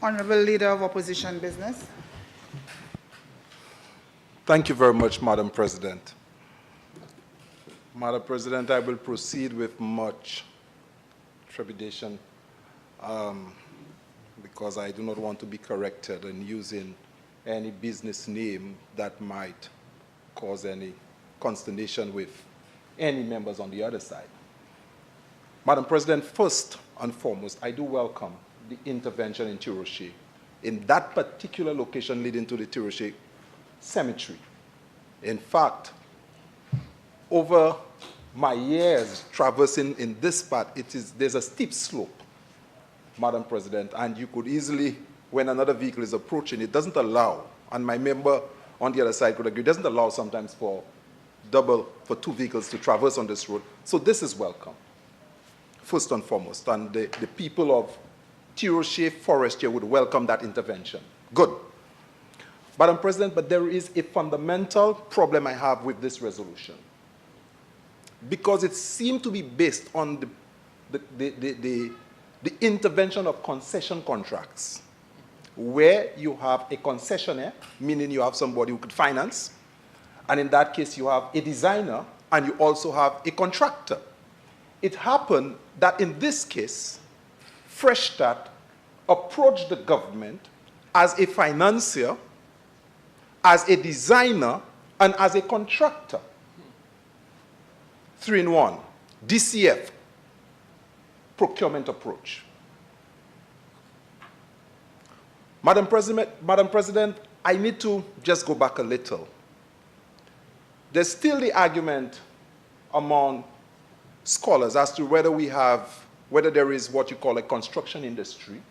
Honorable Leader of Opposition Business. Thank you very much, Madam President. Madam President, I will proceed with much trepidation because I do not want to be corrected in using any business name that might cause any consternation with any members on the other side. Madam President, first and foremost, I do welcome the intervention in Tiroche, in that particular location leading to the Tiroche cemetery. In fact, over my years traversing in this part, there's a steep slope, Madam President, and you could easily, when another vehicle is approaching, it doesn't allow, and my member on the other side could agree, it doesn't allow sometimes for two vehicles to traverse on this road. So this is welcome, first and foremost, and the people of Tiroche Forest here would welcome that intervention. Good. Madam President, but there is a fundamental problem I have with this resolution, because it seemed to be based on the intervention of concession contracts, where you have a concessionaire, meaning you have somebody who could finance, and in that case you have a designer, and you also have a contractor. It happened that in this case, Fresh Start approached the government as a financier, as a designer, and as a contractor. 3-in-1, DCF, procurement approach. Madam President, I need to just go back a little. There's still the argument among scholars as to whether there is what you call a construction industry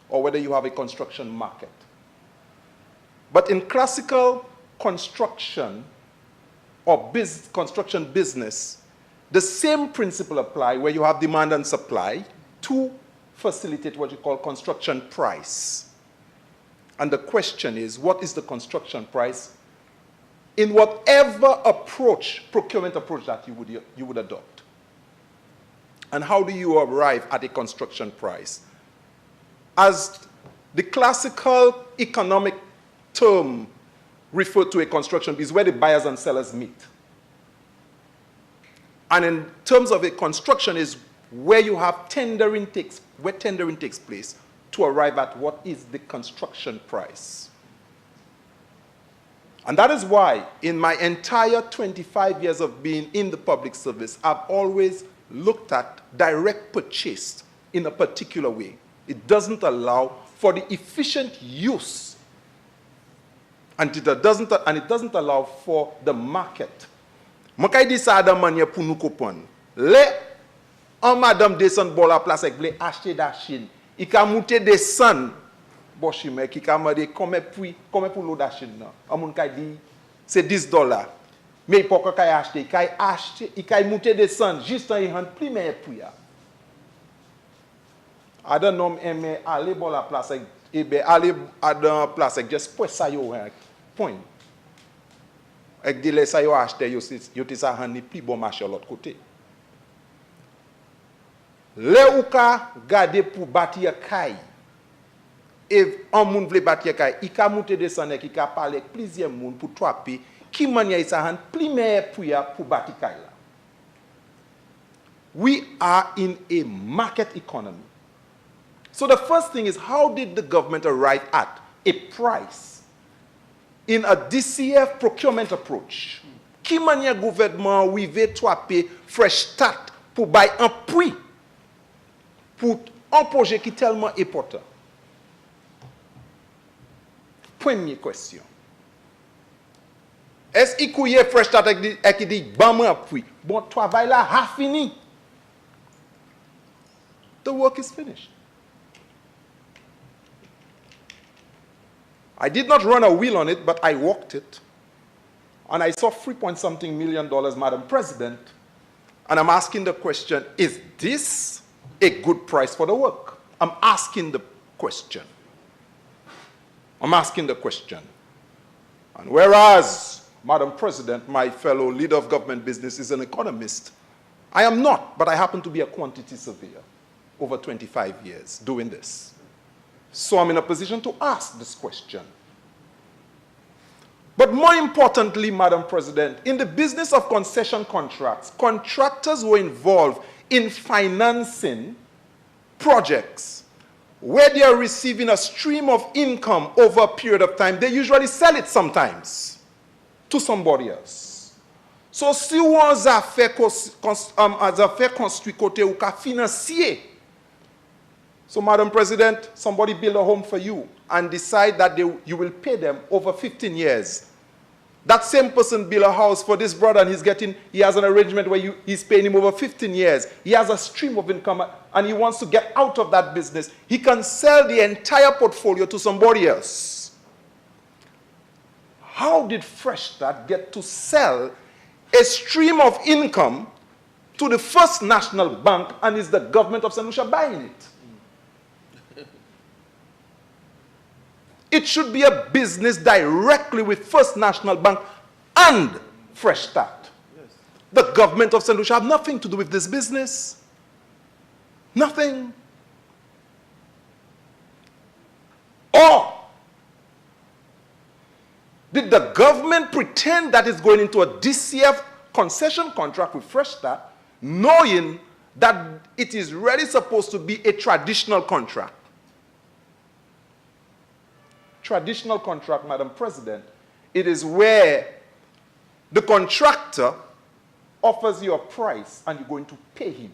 or whether you have a construction market. But in classical construction or construction business, the same principle applies where you have demand and supply to facilitate what you call construction price. And the question is, what is the construction price in whatever procurement approach that you would adopt? And how do you arrive at a construction price? As the classical economic term referred to a construction is where the buyers and sellers meet. And in terms of a construction is where you have where tendering takes place to arrive at what is the construction price. And that is why in my entire 25 years of being in the public service, I've always looked at direct purchase in a particular way. It doesn't allow for the efficient use, and it doesn't allow for the market. Mokai di sa adam manye pou nou kopon. Le, an madame desan bo la place ek ble achete da Chine. I ka moute desan bo chime ki ka made kome pou lo da Chine nan. Amoun kay di c'est $10. Mais il faut kay achete, i kay moute desan juste an i hand pli men pou ya. Adan nom eme ale bo la place ek ale adan place ek just pwe sa yo point. Ek di le sa yo achete yo te sa han ni pli bon marché l'autre côté. Le ou ka gade pou bati kay. Et un moun vle bati kay, i ka monte desan ek i ka parle ak plusieurs moun pou trape ki manya sa han pli meilleur pou ya pou bati kay la. We are in a market economy. So the first thing is, how did the government arrive at a price in a DCF procurement approach? Qui mania gouvernement wive trape Fresh Start pour bay un prix pour un projet qui est tellement important? Première question. Est-ce qu'il y a Fresh Start qui dit ban un prix? Bon, travail là a fini. The work is finished. I did not run a wheel on it, but I walked it. And I saw $3-point-something million, Madam President. And I'm asking the question, is this a good price for the work? I'm asking the question. I'm asking the question. And whereas, Madam President, my fellow leader of government business is an economist, I am not, but I happen to be a quantity surveyor over 25 years doing this. So I'm in a position to ask this question. But more importantly, Madam President, in the business of concession contracts, contractors were involved in financing projects where they are receiving a stream of income over a period of time. They usually sell it sometimes to somebody else. So si ou an zafè konstri kote ou ka financier. So Madam President, somebody build a home for you and decide that you will pay them over 15 years. That same person build a house for this brother and he has an arrangement where he's paying him over 15 years. He has a stream of income and he wants to get out of that business. He can sell the entire portfolio to somebody else. How did Fresh Start get to sell a stream of income to the First National Bank, and is the government of St. Lucia buying it? It should be a business directly with First National Bank and Fresh Start. Yes. The government of St. Lucia have nothing to do with this business. Nothing. Or did the government pretend that it's going into a DCF concession contract with Fresh Start, knowing that it is really supposed to be a traditional contract? Traditional contract, Madam President, it is where the contractor offers you a price and you're going to pay him.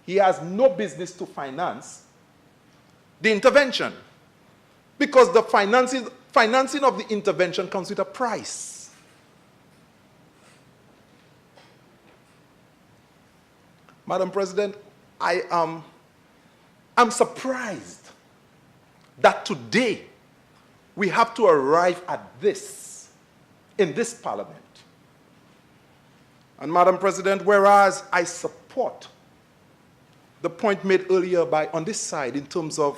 He has no business to finance the intervention, because the financing of the intervention comes with a price. Madam President, I'm surprised that today we have to arrive at this in this parliament. And Madam President, whereas I support the point made earlier on this side in terms of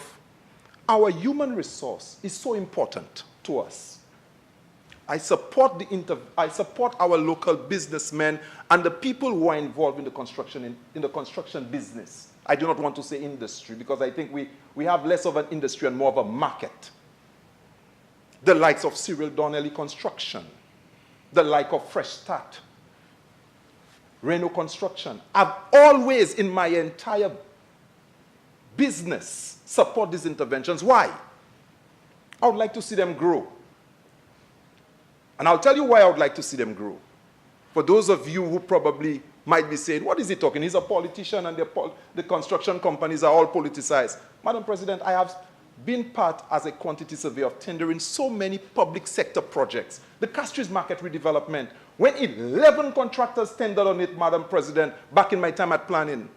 our human resource is so important to us. I support our local businessmen and the people who are involved in the construction business. I do not want to say industry, because I think we have less of an industry and more of a market. The likes of Cyril Donnelly Construction, the like of Fresh Start, Renault Construction. I've always, in my entire business, support these interventions. Why? I would like to see them grow. And I'll tell you why I would like to see them grow. For those of you who probably might be saying, what is he talking? He's a politician and the construction companies are all politicized. Madam President, I have been part as a quantity surveyor of tendering so many public sector projects. The Castries Market redevelopment, when 11 contractors tendered on it, Madam President, back in my time at planning.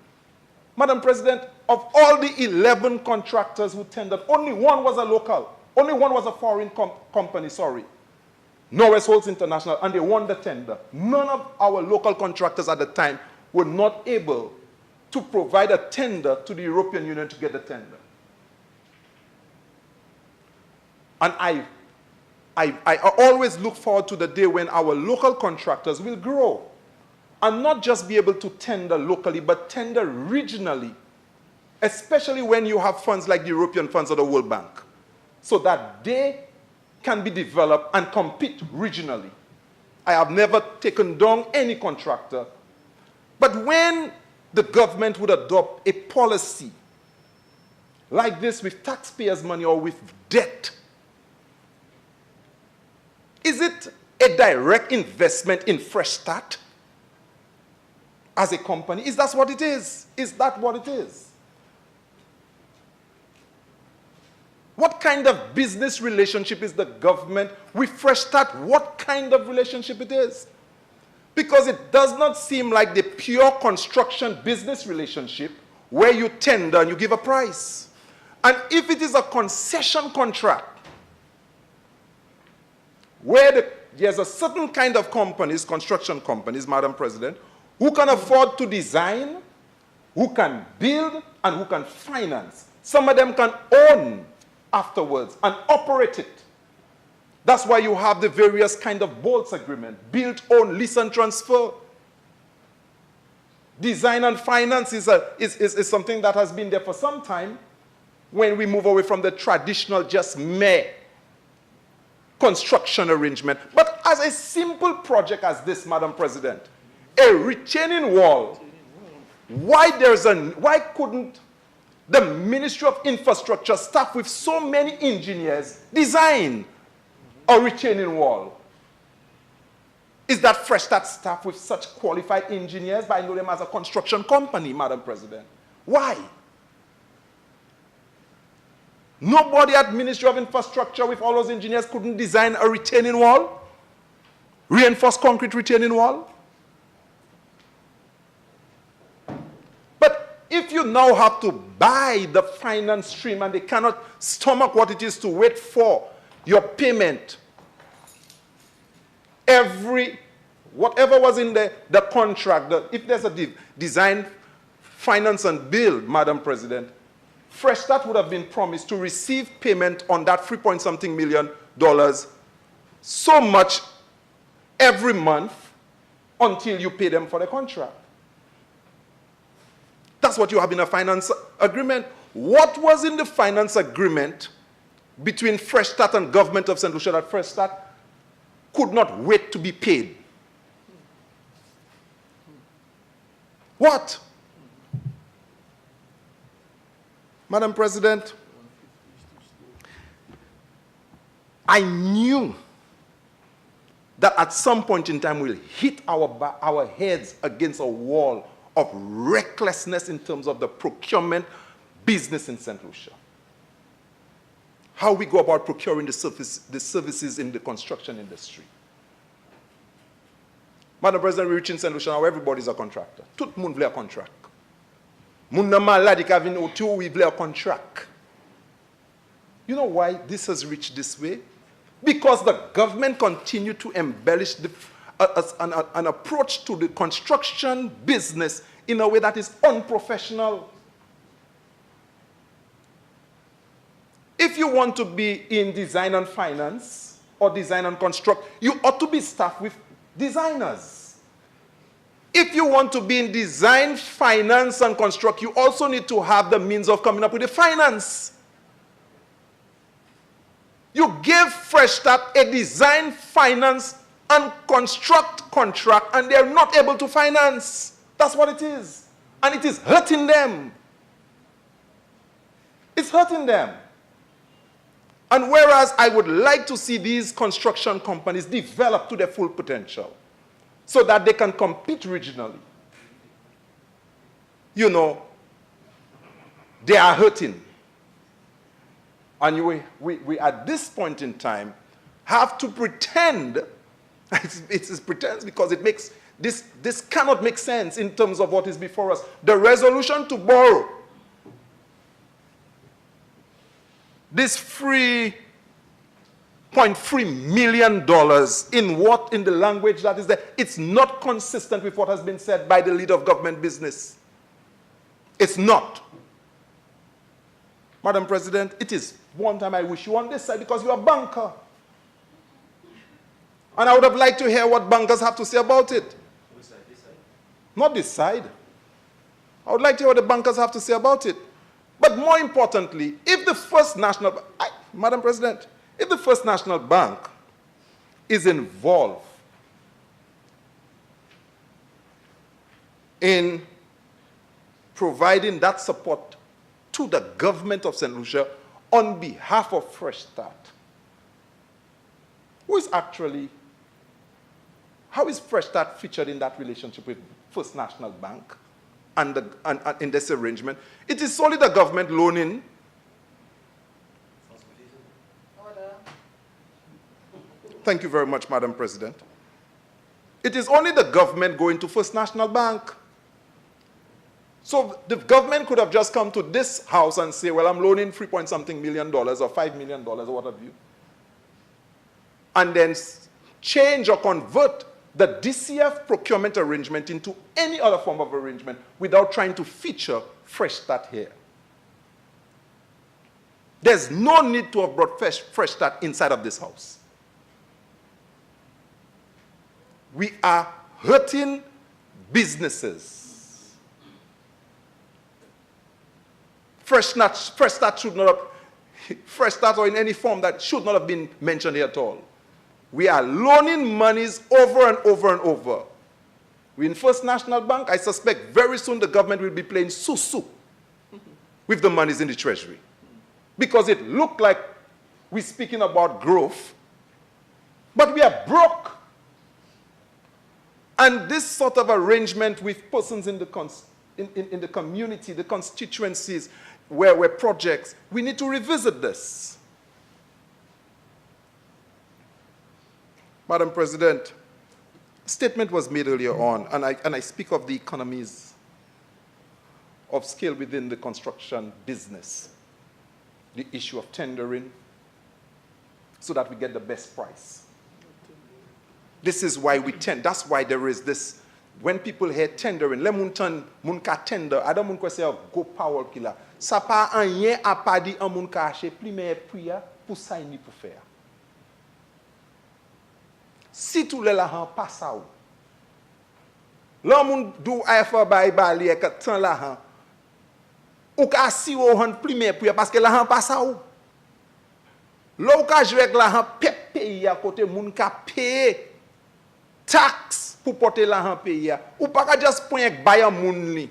Madam President, of all the 11 contractors who tendered, only one was a local. Only one was a foreign company, sorry. Norwest Holtz International, and they won the tender. None of our local contractors at the time were not able to provide a tender to the European Union to get the tender. And I always look forward to the day when our local contractors will grow and not just be able to tender locally, but tender regionally, especially when you have funds like the European funds or the World Bank, so that they can be developed and compete regionally. I have never taken down any contractor. But when the government would adopt a policy like this with taxpayers' money or with debt, is it a direct investment in Fresh Start as a company? Is that what it is? Is that what it is? What kind of business relationship is the government with Fresh Start? What kind of relationship it is? Because it does not seem like the pure construction business relationship where you tender and you give a price. And if it is a concession contract, where there's a certain kind of companies, construction companies, Madam President, who can afford to design, who can build, and who can finance. Some of them can own afterwards and operate it. That's why you have the various kind of bolts agreement, build, own, lease and transfer. Design and finance is something that has been there for some time. when we move away from the traditional just mere construction arrangement. But as a simple project as this, Madam President, a retaining wall, why couldn't the Ministry of Infrastructure, staffed with so many engineers, design a retaining wall? Is that Fresh Start staffed with such qualified engineers? But I know them as a construction company, Madam President. Why? Nobody at Ministry of Infrastructure with all those engineers couldn't design a retaining wall? Reinforced concrete retaining wall? But if you now have to buy the finance stream and they cannot stomach what it is to wait for your payment, whatever was in the contract, if there's a design, finance, and build, Madam President, Fresh Start would have been promised to receive payment on that $3-point-something million, so much every month until you pay them for the contract. That's what you have in a finance agreement. What was in the finance agreement between Fresh Start and government of St. Lucia that Fresh Start could not wait to be paid? What? Madam President, I knew that at some point in time we'll hit our heads against a wall of recklessness in terms of the procurement business in St. Lucia. How we go about procuring the services in the construction industry. Madam President, we reach in St. Lucia now, everybody's a contractor. Tout moun vle a contract. Moun nan maladi ka vin otou, we vle a contract. You know why this has reached this way? Because the government continued to embellish an approach to the construction business in a way that is unprofessional. If you want to be in design and finance or design and construct, you ought to be staffed with designers. If you want to be in design, finance, and construct, you also need to have the means of coming up with the finance. You give Fresh Start a design, finance, and construct contract, and they're not able to finance. That's what it is. And it is hurting them. It's hurting them. And whereas I would like to see these construction companies develop to their full potential so that they can compete regionally, you know, they are hurting. And we at this point in time have to pretend, it's pretense because it makes, this cannot make sense in terms of what is before us. The resolution to borrow this $3.3 million in the language that is there, it's not consistent with what has been said by the leader of government business. It's not. Madam President, it is one time I wish you on this side because you're a banker. And I would have liked to hear what bankers have to say about it. Which side? This side? Not this side. I would like to hear what the bankers have to say about it. But more importantly, if the First National, Madam President, if the First National Bank is involved in providing that support to the government of St. Lucia on behalf of Fresh Start, how is Fresh Start featured in that relationship with First National Bank and in this arrangement? It is solely the government loaning. Order. Thank you very much, Madam President. It is only the government going to First National Bank. So the government could have just come to this house and say, well, I'm loaning $3-point-something million or $5 million or what have you, and then change or convert the DCF procurement arrangement into any other form of arrangement without trying to feature Fresh Start here. There's no need to have brought Fresh Start inside of this house. We are hurting businesses. Fresh Start should not have, Fresh Start or in any form that should not have been mentioned here at all. We are loaning monies over and over and over. We in First National Bank, I suspect very soon the government will be playing susu with the monies in the treasury. Because it looked like we're speaking about growth, but we are broke. And this sort of arrangement with persons in the community, the constituencies, where projects, we need to revisit this. Madam President, a statement was made earlier on, and I speak of the economies of scale within the construction business, the issue of tendering, so that we get the best price. This is why we tend, that's why there is this, when people hear tendering, le muntan mun ka tender, adam mun ko se go power killer. Ça pas rien à pas di an mun ka acheter primaire priya pour ça ni pour faire. Si tout le l'argent passe à ou. L'on moun dou afa bay bali e ka tan l'argent. Ou ka si ou han primaire priya parce que l'argent passe à ou. L'on ka jouer avec l'argent pays à côté moun ka payer tax pour porter l'argent pays ou pas ka just point avec bayan moun li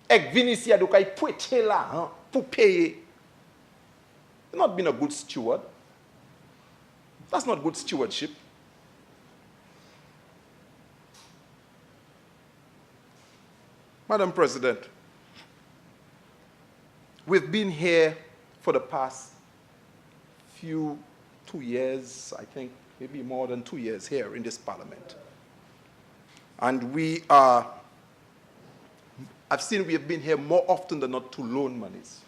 ek vinicier do kay prêter l'argent pour payer. You're not being a good steward. That's not good stewardship. Madam President, we've been here for the past 2 years, I think, maybe more than 2 years here in this parliament. And I've seen we have been here more often than not to loan monies.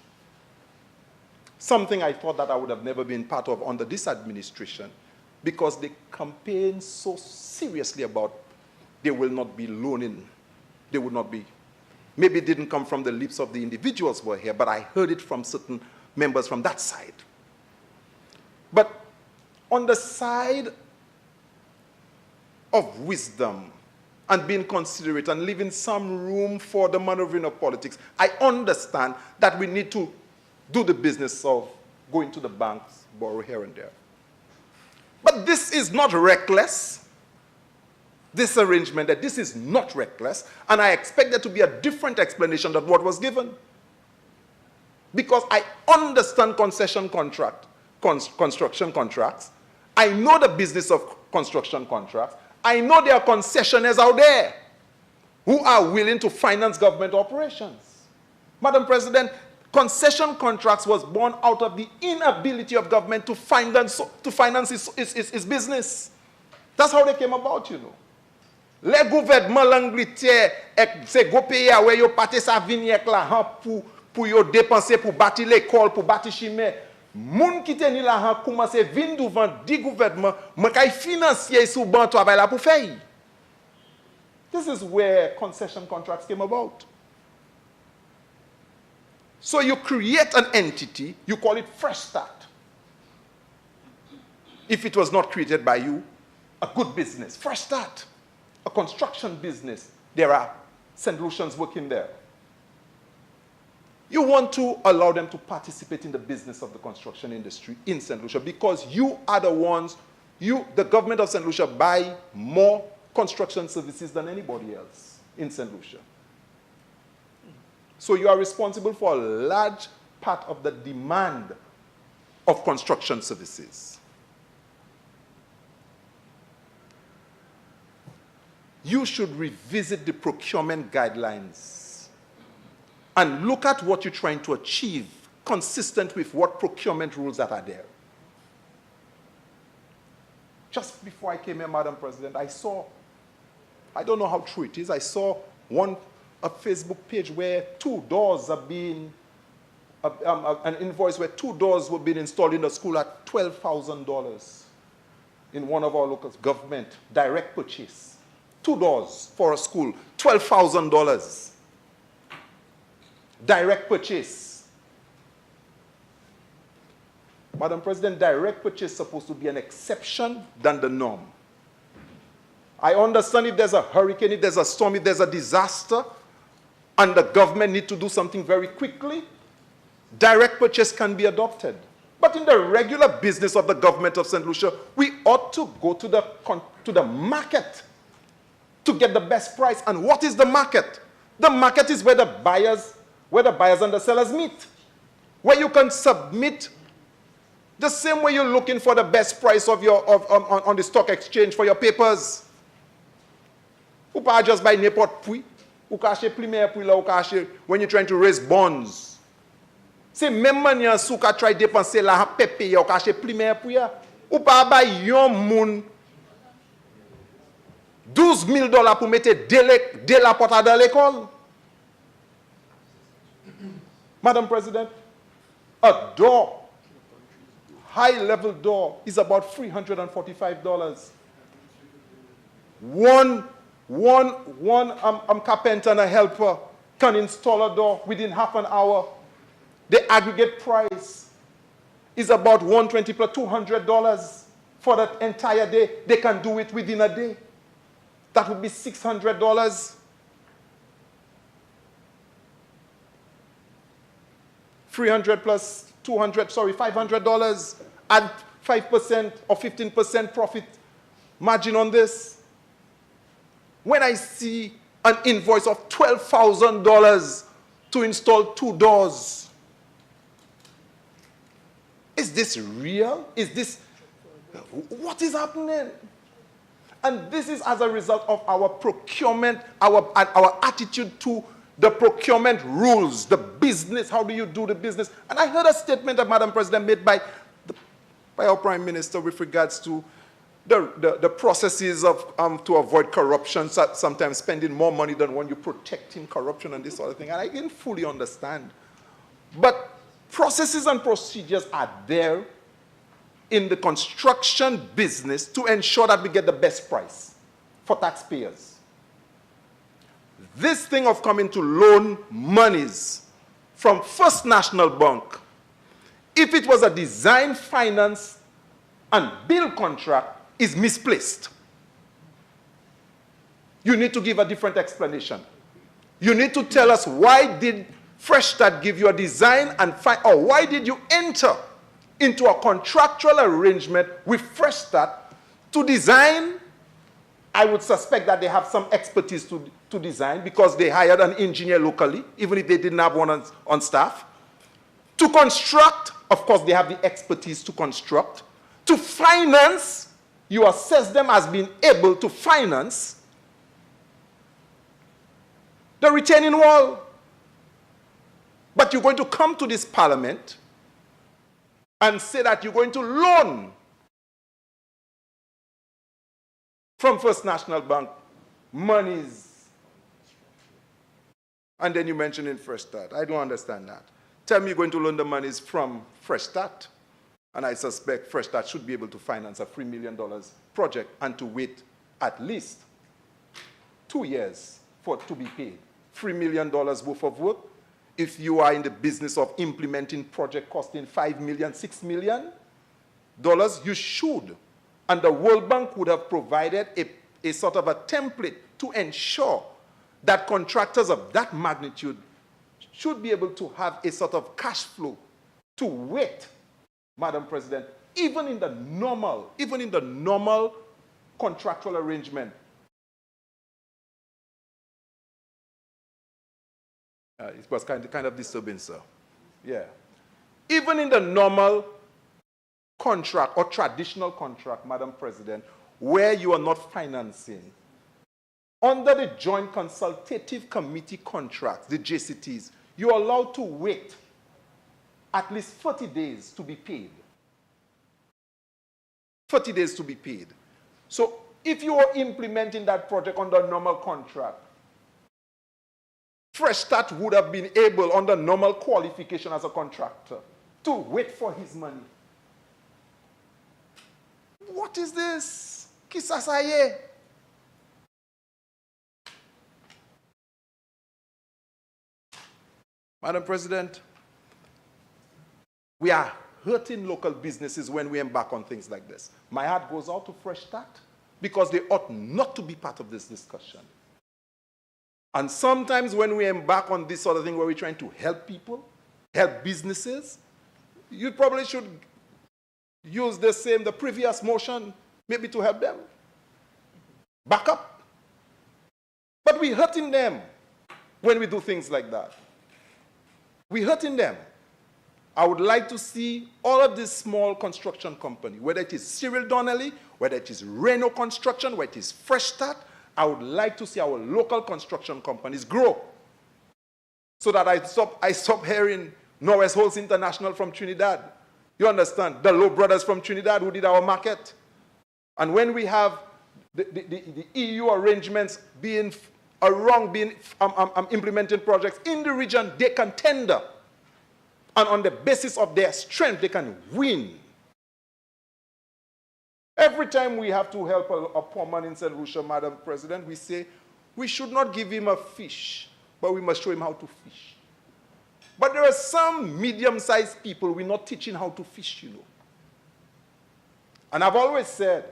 Something I thought that I would have never been part of under this administration, because they campaign so seriously about they will not be loaning, they would not be. Maybe it didn't come from the lips of the individuals who were here, but I heard it from certain members from that side. But on the side of wisdom and being considerate and leaving some room for the maneuvering of politics, I understand that we need to do the business of going to the banks, borrow here and there. But this is not reckless. This arrangement, that this is not reckless, and I expect there to be a different explanation than what was given. Because I understand construction contracts. I know the business of construction contracts. I know there are concessionaires out there who are willing to finance government operations. Madam President, concession contracts was born out of the inability of government to finance its business. That's how they came about, you know. Les gouvernements l'Angleterre c'est go pays où yo pate sa vignek la pour yo dépenser pour bâtir l'école, pour bâtir chimé. Moun qui teni l'argent commence vinn devant 10 gouvernements, man kay financier sous ban travail là pour faire. This is where concession contracts came about. So you create an entity, you call it Fresh Start. If it was not created by you, a good business, Fresh Start. A construction business, there are St. Lucians working there. You want to allow them to participate in the business of the construction industry in St. Lucia because you are the ones, the government of St. Lucia buy more construction services than anybody else in St. Lucia. So you are responsible for a large part of the demand of construction services. You should revisit the procurement guidelines and look at what you're trying to achieve consistent with what procurement rules that are there. Just before I came here, Madam President, I saw, I don't know how true it is, I saw a Facebook page where 2 doors are being, an invoice where 2 doors were being installed in the school at $12,000 in one of our local government, direct purchase. 2 doors for a school, $12,000. Direct purchase. Madam President, direct purchase is supposed to be an exception than the norm. I understand if there's a hurricane, if there's a storm, if there's a disaster, and the government needs to do something very quickly, direct purchase can be adopted. But in the regular business of the government of St. Lucia, we ought to go to the market to get the best price. And what is the market? The market is where the buyers and the sellers meet, where you can submit the same way you're looking for the best price of on the stock exchange for your papers. Ou pas just buy n'importe puis. Ou ka acheter primaire puis là, ou ka acheter when you're trying to raise bonds. C'est même manière sou ka try dépenser la payer ou ka acheter primaire puis ya. Ou pas buy yon moun $12,000 pour mettre de la porte dans l'école. Madam President, a door, high-level door, is about $345. One carpenter and a helper can install a door within half an hour. The aggregate price is about $120 plus $200 for that entire day. They can do it within a day. That would be $600. $300 plus $200, sorry, $500. Add 5% or 15% profit margin on this. When I see an invoice of $12,000 to install 2 doors, is this real? Is this, what is happening? And this is as a result of our procurement, our attitude to the procurement rules, the business, how do you do the business? And I heard a statement that Madam President made by our Prime Minister with regards to the processes of, to avoid corruption, sometimes spending more money than when you're protecting corruption and this sort of thing. And I didn't fully understand. But processes and procedures are there in the construction business to ensure that we get the best price for taxpayers. This thing of coming to loan monies from First National Bank, if it was a design, finance, and build contract, is misplaced. You need to give a different explanation. You need to tell us, why did Fresh Start give you a design and or why did you enter into a contractual arrangement with Fresh Start to design? I would suspect that they have some expertise to design because they hired an engineer locally, even if they didn't have one on staff. To construct, of course, they have the expertise to construct. To finance, you assess them as being able to finance the retaining wall. But you're going to come to this parliament and say that you're going to loan from First National Bank monies. And then you mention in Fresh Start. I don't understand that. Tell me you're going to loan the monies from Fresh Start, and I suspect Fresh Start should be able to finance a $3 million project and to wait at least 2 years for it to be paid. $3 million worth of work. If you are in the business of implementing project costing $5 million, $6 million, you should. And the World Bank would have provided a sort of a template to ensure that contractors of that magnitude should be able to have a sort of cash flow to wait, Madam President, even in the normal contractual arrangement. It was kind of disturbing, sir. Yeah. Even in the normal contract or traditional contract, Madam President, where you are not financing, under the Joint Consultative Committee contracts, the JCTs, you are allowed to wait at least 30 days to be paid. 30 days to be paid. So if you are implementing that project under normal contract, Fresh Start would have been able, under normal qualification as a contractor, to wait for his money. What is this? Kisasaye. Madam President, we are hurting local businesses when we embark on things like this. My heart goes out to Fresh Start because they ought not to be part of this discussion. And sometimes when we embark on this sort of thing where we're trying to help people, help businesses, you probably should use the previous motion, maybe to help them. Back up. But we're hurting them when we do things like that. We're hurting them. I would like to see all of these small construction companies, whether it is Cyril Donnelly, whether it is Reno Construction, whether it is Fresh Start, I would like to see our local construction companies grow. So that I stop hearing Norwest Holz International from Trinidad. You understand? The Low Brothers from Trinidad who did our market. And when we have the EU arrangements being implementing projects in the region, they can tender. And on the basis of their strength, they can win. Every time we have to help a poor man in St. Lucia, Madam President, we say, we should not give him a fish, but we must show him how to fish. But there are some medium-sized people we're not teaching how to fish, you know. And I've always said,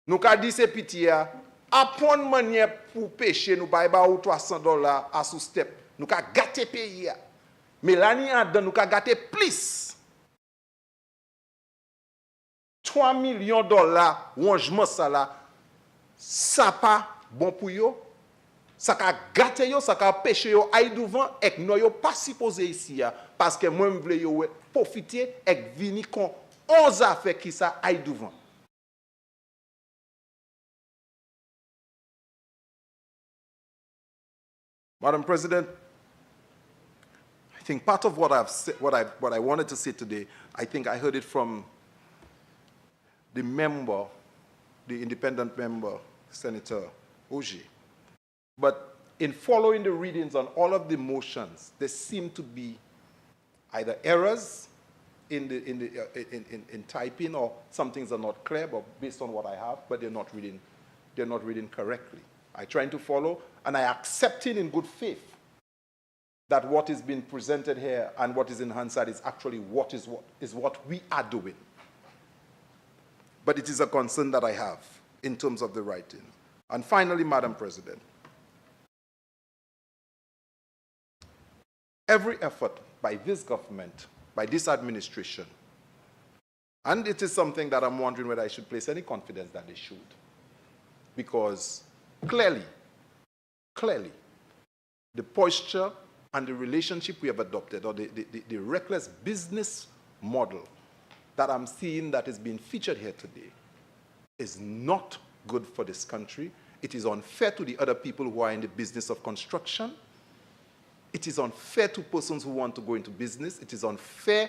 nous ka di se pitia, apon manye pou pêcher nous ba ou $300 à sous step. Nous ka gâter pays. Mais l'année en nous ka gâter plus. $3 millions rangement ça là, ça pas bon pour yo. Ça ka gâter yo, ça ka pêcher yo ay devant ek no yo pas supposé ici parce que moi m'vle yo profiter ek vini kon 11 affaires qui ça ay devant. Madam President, I think part of what I've said, what I wanted to say today, I think I heard it from the member, the independent member, Senator Oji. But in following the readings on all of the motions, there seem to be either errors in typing, or some things are not clear, but based on what I have, but they're not reading correctly. I try to follow, and I accept it in good faith that what is being presented here and what is in Hansard is actually what we are doing. But it is a concern that I have in terms of the writing. And finally, Madam President, every effort by this government, by this administration, and it is something that I'm wondering whether I should place any confidence that they should, because clearly, the posture and the relationship we have adopted, or the reckless business model that I'm seeing that is being featured here today, is not good for this country. It is unfair to the other people who are in the business of construction. It is unfair to persons who want to go into business. It is unfair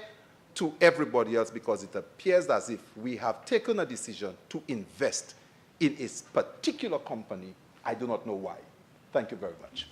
to everybody else, because it appears as if we have taken a decision to invest in a particular company. I do not know why. Thank you very much.